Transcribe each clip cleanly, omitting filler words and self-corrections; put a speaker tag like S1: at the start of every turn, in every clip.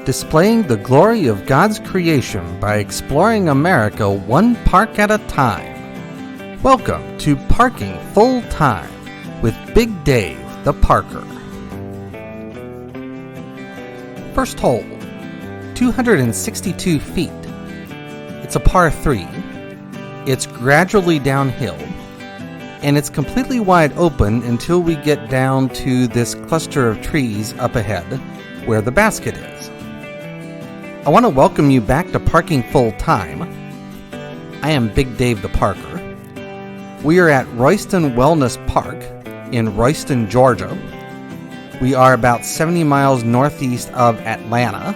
S1: displaying the glory of God's creation by exploring America one park at a time. Welcome to Parking Full Time with Big Dave the Parker. First hole, 262 feet. It's a par 3. It's gradually downhill, and it's completely wide open until we get down to this cluster of trees up ahead where the basket is. I want to welcome you back to Parking Full Time. I am Big Dave the Parker. We are at Royston Wellness Park in Royston, Georgia. We are about 70 miles northeast of Atlanta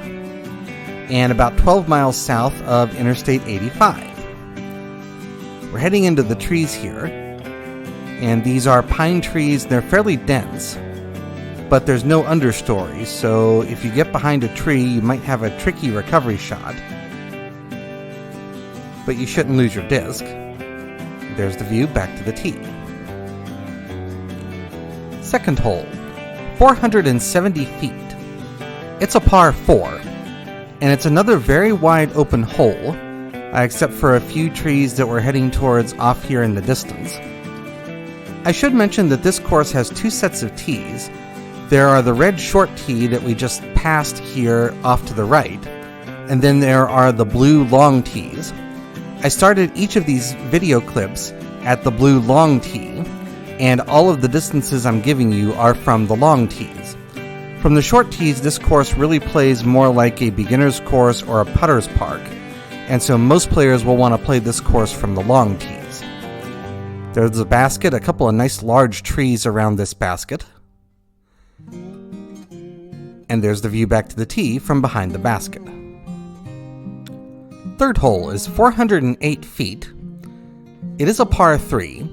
S1: and about 12 miles south of Interstate 85. We're heading into the trees here, and these are pine trees. They're fairly dense, but there's no understory, so if you get behind a tree, you might have a tricky recovery shot. But you shouldn't lose your disc. There's the view back to the tee. Second hole, 470 feet. It's a par 4, and it's another very wide open hole, except for a few trees that we're heading towards off here in the distance. I should mention that this course has two sets of tees. There are the red short tee that we just passed here off to the right, and then there are the blue long tees. I started each of these video clips at the blue long tee, and all of the distances I'm giving you are from the long tees. From the short tees, this course really plays more like a beginner's course or a putter's park, and so most players will want to play this course from the long tees. There's a basket, a couple of nice large trees around this basket. And there's the view back to the tee from behind the basket. Third hole is 408 feet. It is a par 3,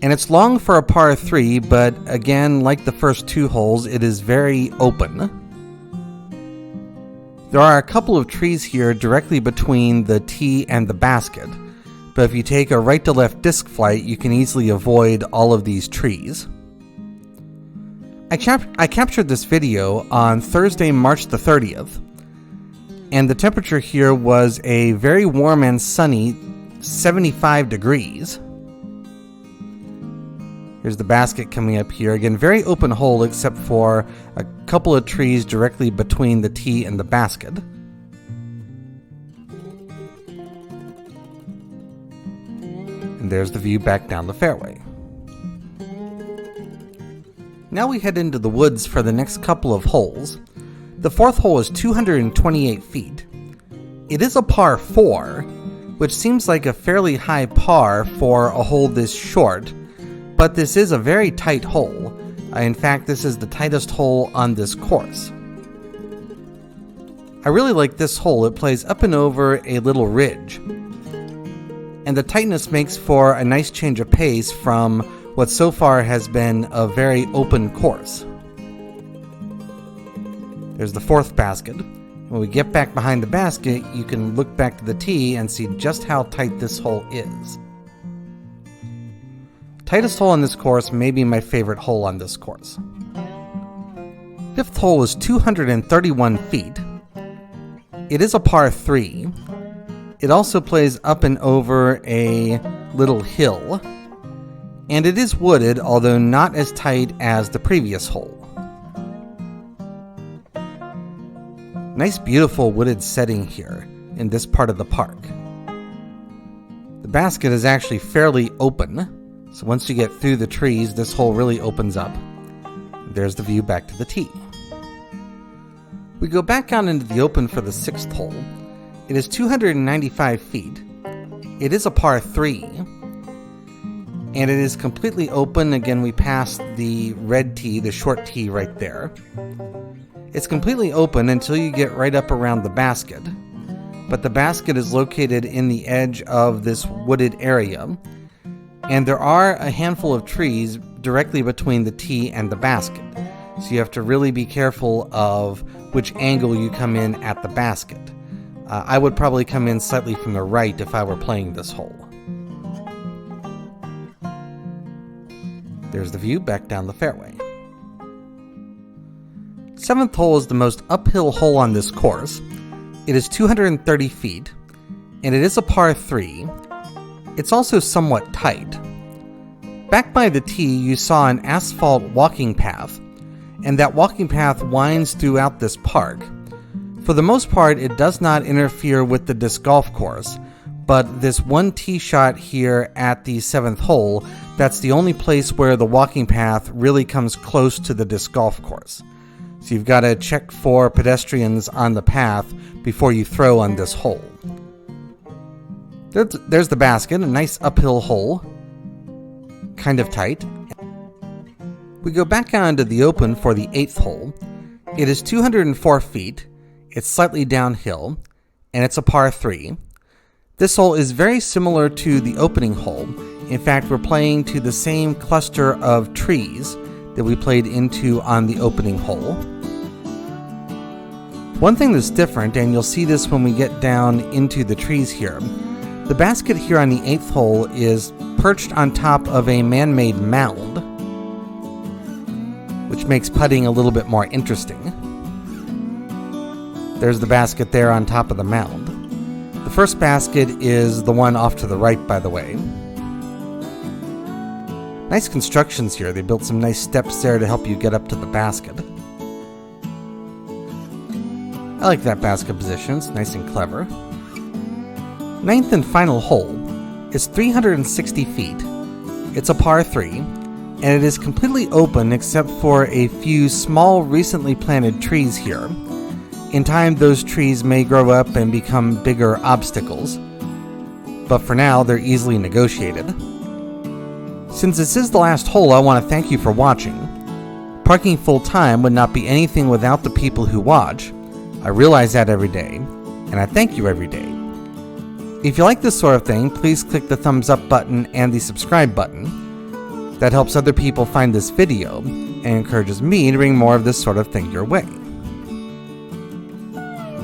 S1: and it's long for a par 3, but again, like the first two holes, it is very open. There are a couple of trees here directly between the tee and the basket, but if you take a right to left disc flight, you can easily avoid all of these trees. I captured this video on Thursday, March the 30th, and the temperature here was a very warm and sunny 75 degrees. Here's the basket coming up here. Again, very open hole except for a couple of trees directly between the tee and the basket. And there's the view back down the fairway. Now we head into the woods for the next couple of holes. The fourth hole is 228 feet. It is a par 4, which seems like a fairly high par for a hole this short, but this is a very tight hole. In fact, this is the tightest hole on this course. I really like this hole. It plays up and over a little ridge, and the tightness makes for a nice change of pace from what so far has been a very open course. There's the fourth basket. When we get back behind the basket, you can look back to the tee and see just how tight this hole is. Tightest hole on this course may be my favorite hole on this course. Fifth hole is 231 feet. It is a par 3. It also plays up and over a little hill, and it is wooded, although not as tight as the previous hole. Nice, beautiful wooded setting here in this part of the park. The basket is actually fairly open, so once you get through the trees, this hole really opens up. There's the view back to the tee. We go back out into the open for the sixth hole. It is 295 feet. It is a par 3. And it is completely open. Again, we passed the red tee, the short tee right there. It's completely open until you get right up around the basket. But the basket is located in the edge of this wooded area, and there are a handful of trees directly between the tee and the basket. So you have to really be careful of which angle you come in at the basket. I would probably come in slightly from the right if I were playing this hole. There's the view back down the fairway. 7th hole is the most uphill hole on this course. It is 230 feet, and it is a par 3. It's also somewhat tight. Back by the tee, you saw an asphalt walking path, and that walking path winds throughout this park. For the most part, it does not interfere with the disc golf course, but this one tee shot here at the 7th hole, that's the only place where the walking path really comes close to the disc golf course. So you've got to check for pedestrians on the path before you throw on this hole. There's the basket, a nice uphill hole, kind of tight. We go back onto the open for the 8th hole. It is 204 feet, it's slightly downhill, and it's a par 3. This hole is very similar to the opening hole. In fact, we're playing to the same cluster of trees that we played into on the opening hole. One thing that's different, and you'll see this when we get down into the trees here, the basket here on the 8th hole is perched on top of a man-made mound, which makes putting a little bit more interesting. There's the basket there on top of the mound. The first basket is the one off to the right, by the way. Nice constructions here. They built some nice steps there to help you get up to the basket. I like that basket position. It's nice and clever. 9th and final hole is 360 feet. It's a par 3, and it is completely open except for a few small recently planted trees here. In time, those trees may grow up and become bigger obstacles, but for now, they're easily negotiated. Since this is the last hole, I want to thank you for watching. Parking full-time would not be anything without the people who watch. I realize that every day, and I thank you every day. If you like this sort of thing, please click the thumbs up button and the subscribe button. That helps other people find this video and encourages me to bring more of this sort of thing your way.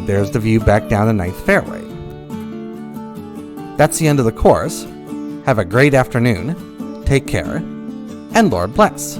S1: There's the view back down the 9th fairway. That's the end of the course. Have a great afternoon, take care, and Lord bless.